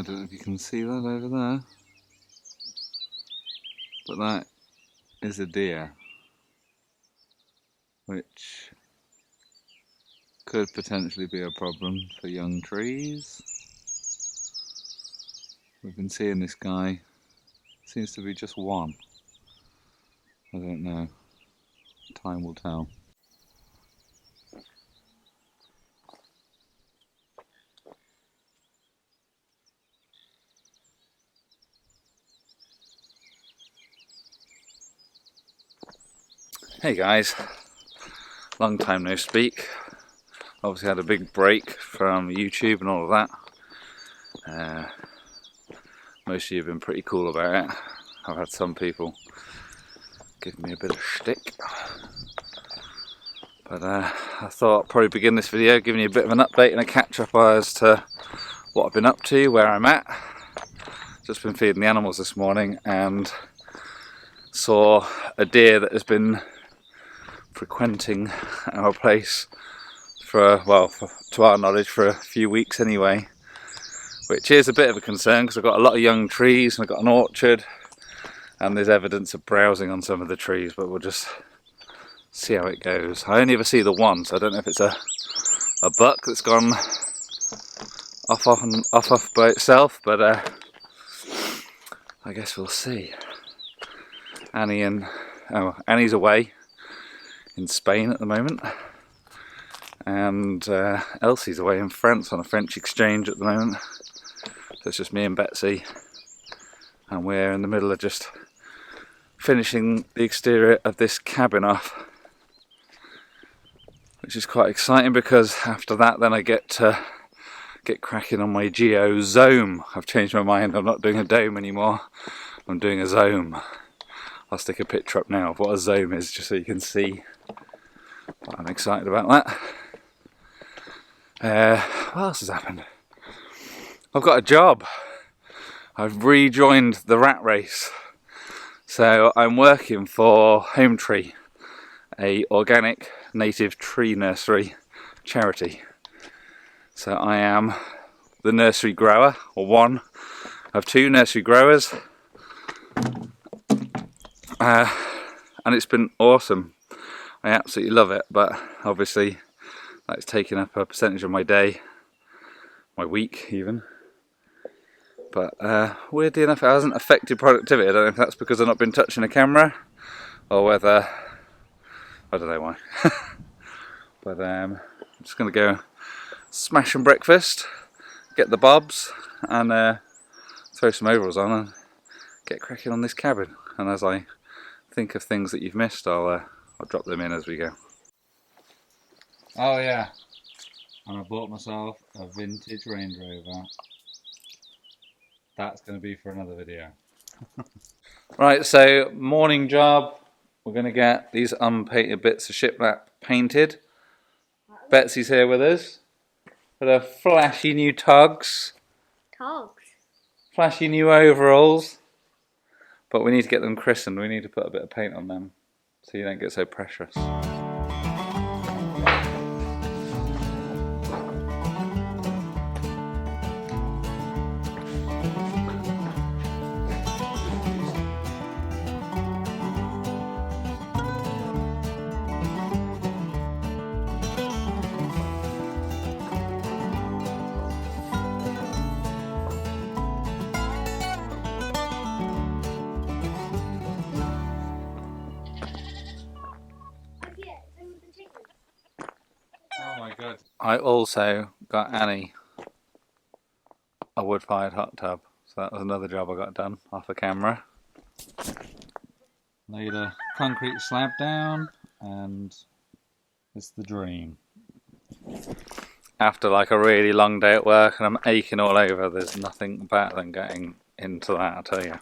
I don't know if you can see that over there, but that is a deer, which could potentially be a problem for young trees. We've been seeing this guy, seems to be just one. I don't know, time will tell. Hey guys, long time no speak. Obviously had a big break from YouTube and all of that. Most of you have been pretty cool about it. I've had some people give me a bit of shtick. But I thought I'd probably begin this video giving you a bit of an update and a catch up as to what I've been up to, where I'm at. Just been feeding the animals this morning and saw a deer that has been frequenting our place for, well, to our knowledge, for a few weeks anyway, which is a bit of a concern because I've got a lot of young trees and I've got an orchard and there's evidence of browsing on some of the trees, but we'll just see how it goes. I only ever see the one, so I don't know if it's a buck that's gone off by itself, but I guess we'll see. Annie's away in Spain at the moment, and Elsie's away in France on a French exchange at the moment, so it's just me and Betsy, and we're in the middle of just finishing the exterior of this cabin off, which is quite exciting because after that then I get cracking on my geozome. I've changed my mind, I'm not doing a dome anymore, I'm doing a zome. I'll stick a picture up now of what a zome is just so you can see. But I'm excited about that. What else has happened? I've got a job. I've rejoined the rat race. So I'm working for Home Tree, a organic native tree nursery charity. So I am the nursery grower, or one of two nursery growers. And it's been awesome. I absolutely love it, but obviously that's taking up a percentage of my day, my week even. But weirdly enough, it hasn't affected productivity. I don't know if that's because I've not been touching a camera, or whether, I don't know why. But I'm just going to go smash some breakfast, get the bobs, and throw some overalls on and get cracking on this cabin. And as I think of things that you've missed, I'll drop them in as we go. Oh yeah, and I bought myself a vintage Range Rover. That's going to be for another video. Right, so morning job. We're going to get these unpainted bits of shiplap painted. Betsy's here with us with her flashy new togs. Togs? Flashy new overalls. But we need to get them christened. We need to put a bit of paint on them so you don't get so precious. I also got Annie a wood-fired hot tub, so that was another job I got done off the camera. Laid a concrete slab down, and it's the dream. After like a really long day at work and I'm aching all over, there's nothing better than getting into that, I'll tell you.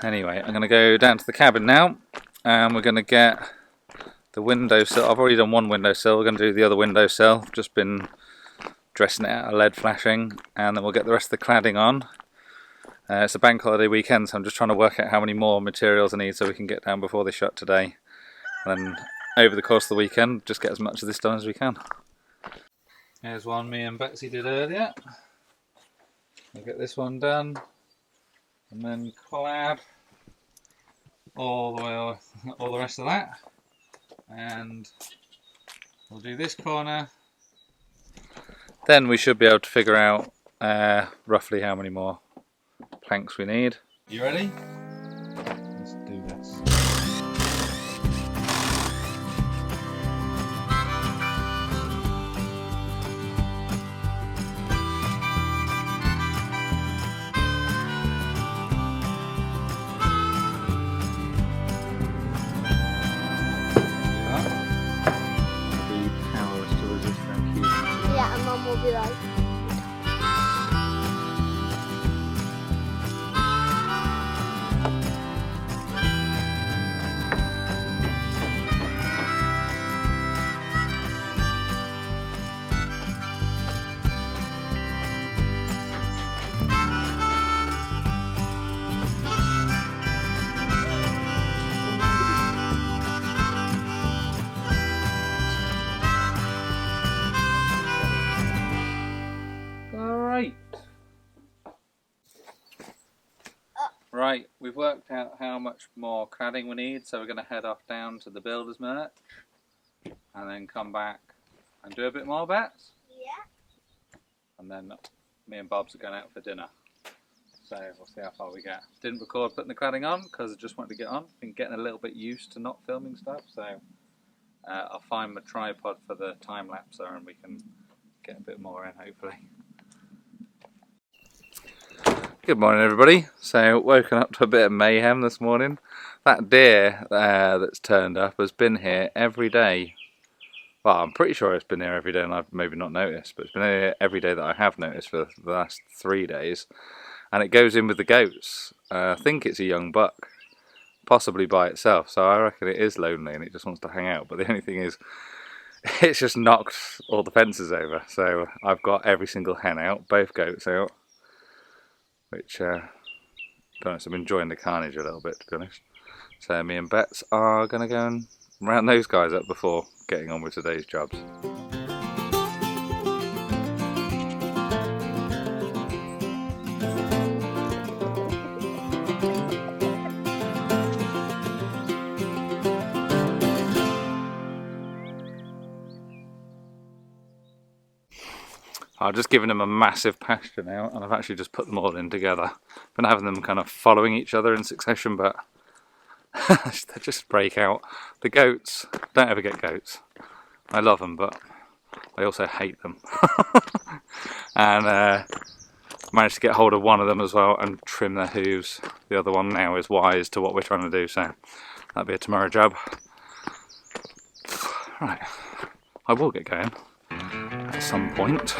Anyway, I'm going to go down to the cabin now, and we're going to get the windowsill. I've already done one windowsill, we're going to do the other windowsill. Just been dressing it out of lead flashing, and then we'll get the rest of the cladding on. It's a bank holiday weekend, so I'm just trying to work out how many more materials I need so we can get down before they shut today. And then over the course of the weekend, just get as much of this done as we can. Here's one me and Betsy did earlier. I'll get this one done and then clad all the rest of that, and we'll do this corner. Then we should be able to figure out roughly how many more planks we need. You ready? Let's do this. Yeah, and Mum will be like. Right, we've worked out how much more cladding we need, so we're going to head off down to the builder's merch and then come back and do a bit more bets. Yeah. And then me and Bob's are going out for dinner, so we'll see how far we get. Didn't record putting the cladding on because I just wanted to get on. Been getting a little bit used to not filming stuff, so I'll find my tripod for the time lapser and we can get a bit more in hopefully. Good morning everybody. So woken up to a bit of mayhem this morning. That deer that's turned up has been here every day. Well, I'm pretty sure it's been here every day and I've maybe not noticed, but it's been here every day that I have noticed for the last 3 days. And it goes in with the goats. I think it's a young buck, possibly by itself, so I reckon it is lonely and it just wants to hang out. But the only thing is, it's just knocked all the fences over. So I've got every single hen out, both goats out. Which, to be honest, I'm enjoying the carnage a little bit, to be honest. So me and Bets are going to go and round those guys up before getting on with today's jobs. I've just given them a massive pasture now, and I've actually just put them all in together. Been having them kind of following each other in succession, but they just break out. The goats, don't ever get goats. I love them, but I also hate them. And managed to get hold of one of them as well and trim their hooves. The other one now is wise to what we're trying to do, so that'll be a tomorrow job. Right, I will get going at some point.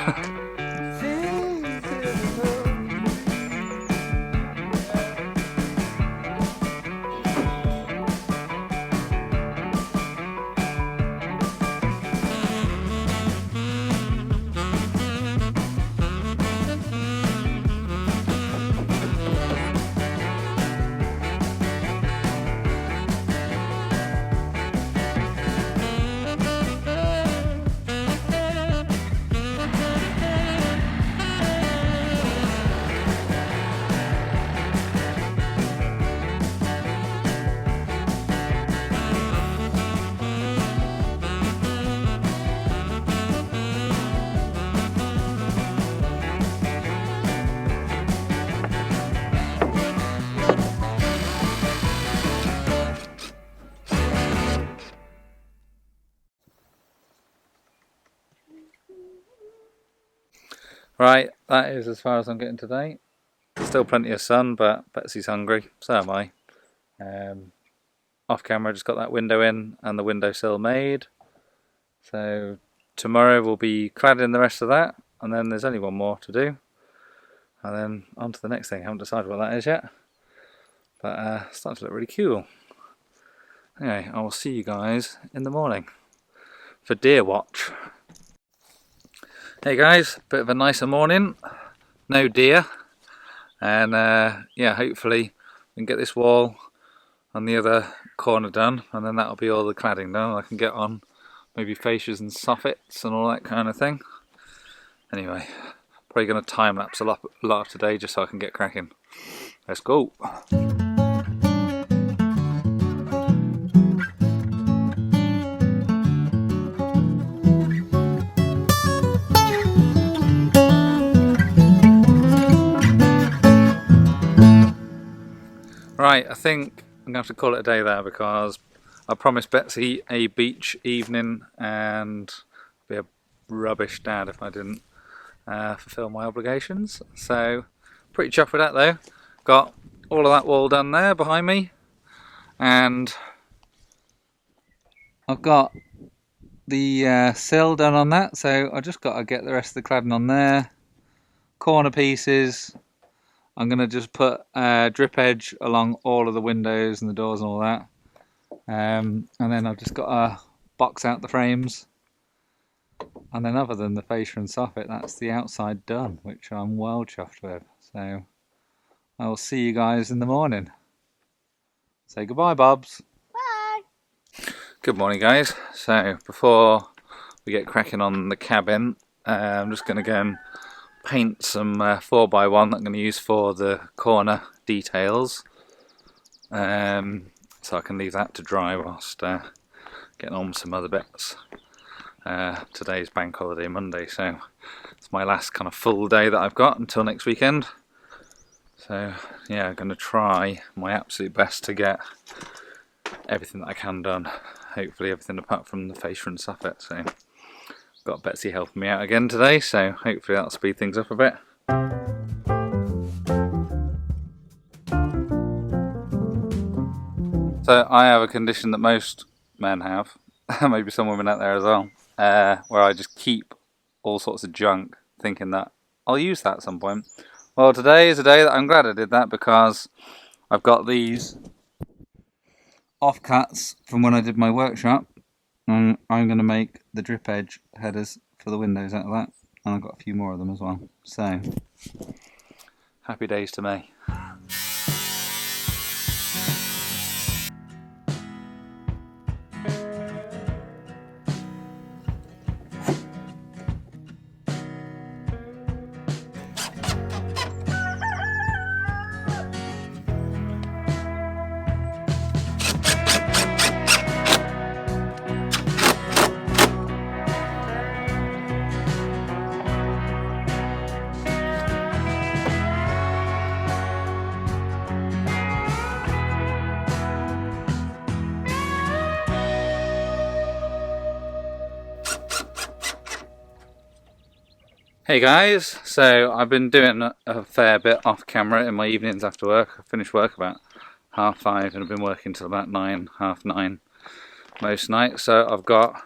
Right, that is as far as I'm getting today. Still plenty of sun, but Betsy's hungry, so am I. Off camera, just got that window in and the windowsill made. So tomorrow we'll be cladding the rest of that, and then there's only one more to do. And then on to the next thing. I haven't decided what that is yet, but it's starting to look really cool. Anyway, I will see you guys in the morning for deer watch. Hey guys, bit of a nicer morning, no deer, and yeah, hopefully we can get this wall on the other corner done, and then that'll be all the cladding done. I can get on maybe fascias and soffits and all that kind of thing. Anyway, Probably going to time lapse a lot of today just so I can get cracking. Let's go. Right, I think I'm going to have to call it a day there because I promised Betsy a beach evening and I'd be a rubbish dad if I didn't fulfill my obligations. So, pretty chuffed with that though. Got all of that wall done there behind me and I've got the sill done on that, so I just got to get the rest of the cladding on there. Corner pieces. I'm going to just put drip edge along all of the windows and the doors and all that. And then I've just got to box out the frames. And then other than the fascia and soffit, that's the outside done, which I'm well chuffed with. So I will see you guys in the morning. Say goodbye, Bobs. Bye. Good morning, guys. So before we get cracking on the cabin, I'm just going to go and paint some 4x1 that I'm going to use for the corner details, so I can leave that to dry whilst getting on with some other bits. Today's bank holiday Monday, so it's my last kind of full day that I've got until next weekend. So yeah, I'm going to try my absolute best to get everything that I can done. Hopefully everything apart from the fascia and soffit. So got Betsy helping me out again today, so hopefully that'll speed things up a bit. So I have a condition that most men have, maybe some women out there as well, where I just keep all sorts of junk thinking that I'll use that at some point. Well, today is a day that I'm glad I did that because I've got these offcuts from when I did my workshop. And I'm going to make the drip edge headers for the windows out of that, and I've got a few more of them as well. So, happy days to me. Hey guys, so I've been doing a fair bit off camera in my evenings after work. I finish work about 5:30 and I've been working till about 9, half 9 most nights. So I've got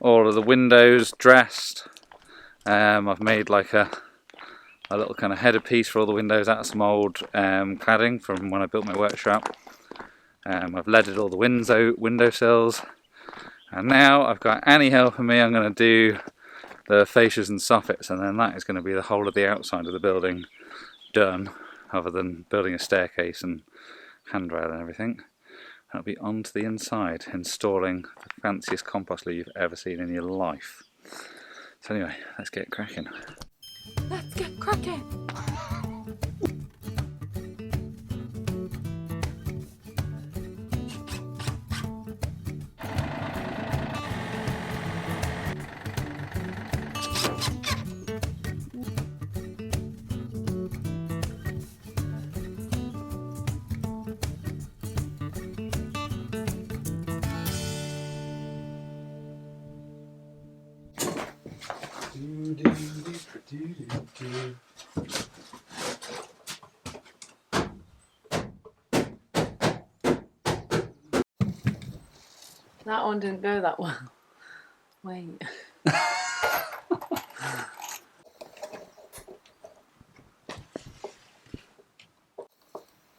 all of the windows dressed. I've made like a little kind of header piece for all the windows out of some old cladding from when I built my workshop. I've leaded all the windowsills, and now I've got Annie helping me. I'm going to do the fascias and soffits, and then that is going to be the whole of the outside of the building done, other than building a staircase and handrail and everything. That'll be on to the inside, installing the fanciest compost loo you've ever seen in your life. So anyway, let's get cracking. Let's get cracking! That one didn't go that well. Wait.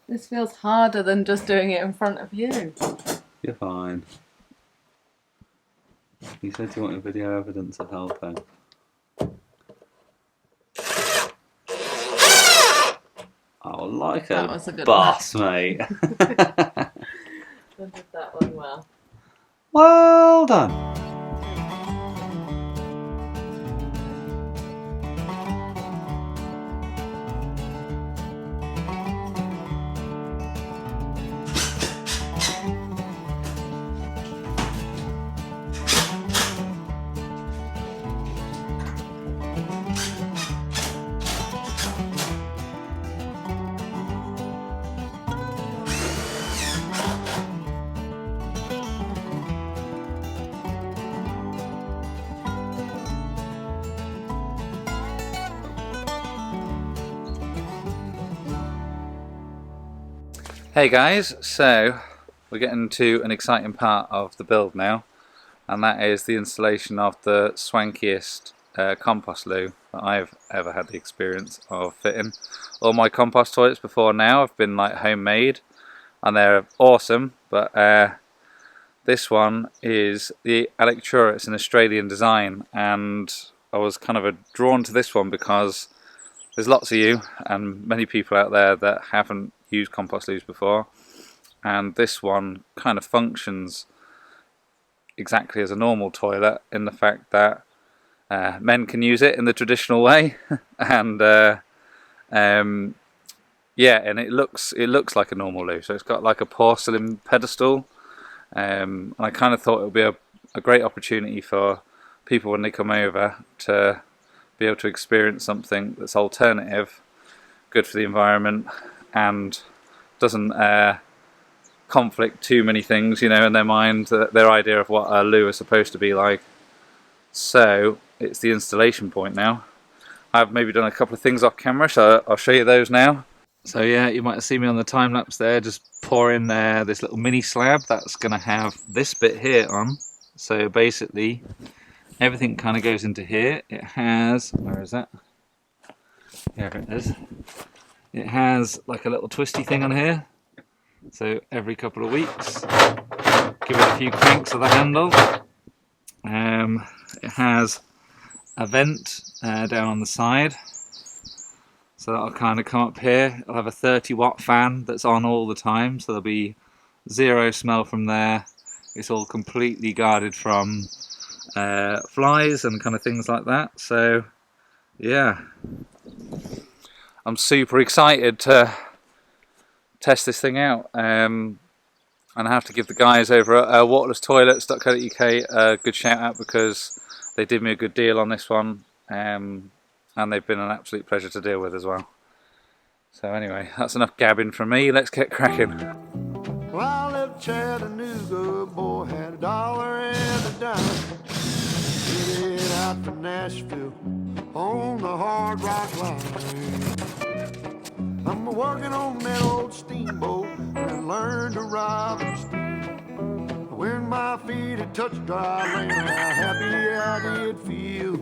This feels harder than just doing it in front of you. You're fine. You said you wanted video evidence of helping. Oh, like That a was a good boss, mate. I did that one well. Well done. Hey guys, so we're getting to an exciting part of the build now, and that is the installation of the swankiest compost loo that I've ever had the experience of fitting. All my compost toilets before now have been like homemade and they're awesome, but this one is the Alectura. It's an Australian design, and I was kind of drawn to this one because there's lots of you and many people out there that haven't used compost loos before, and this one kind of functions exactly as a normal toilet in the fact that men can use it in the traditional way and yeah, and it looks like a normal loo. So it's got like a porcelain pedestal, and I kind of thought it would be a great opportunity for people when they come over to be able to experience something that's alternative, good for the environment, and doesn't conflict too many things, you know, in their mind, their idea of what a loo is supposed to be like. So it's the installation point now. I've maybe done a couple of things off camera, so I'll show you those now. So yeah, you might have seen me on the time lapse there, just pouring this little mini slab that's going to have this bit here on. So basically, everything kind of goes into here. It has, where is that? Here it is. It has like a little twisty thing on here. So every couple of weeks, give it a few cranks of the handle. It has a vent down on the side. So that'll kind of come up here. I'll have a 30-watt fan that's on all the time, so there'll be zero smell from there. It's all completely guarded from flies and kind of things like that. So yeah, I'm super excited to test this thing out. And I have to give the guys over at waterlesstoilets.co.uk a good shout out because they did me a good deal on this one. And they've been an absolute pleasure to deal with as well. So anyway, that's enough gabbing from me. Let's get cracking. Well, I left Chattanooga, boy had $1 and a dime. Headed out to Nashville on the Hard Rock Line. I'm working on that old steamboat and learned to ride and steam. When my feet had touched dry land, how happy I did feel.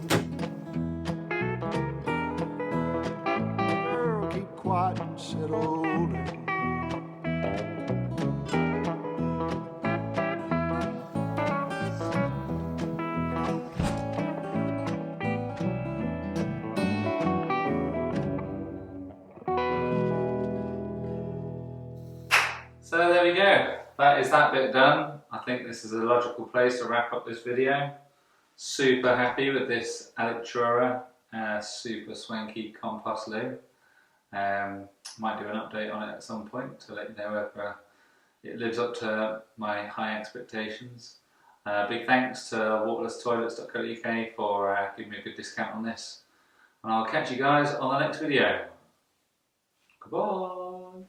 Quiet and settled in. So there we go. That is that bit done. I think this is a logical place to wrap up this video. Super happy with this Alectura super swanky compost loo. Might do an update on it at some point to let you know if it lives up to my high expectations. Big thanks to waterlesstoilets.co.uk for giving me a good discount on this. And I'll catch you guys on the next video. Goodbye. Oh,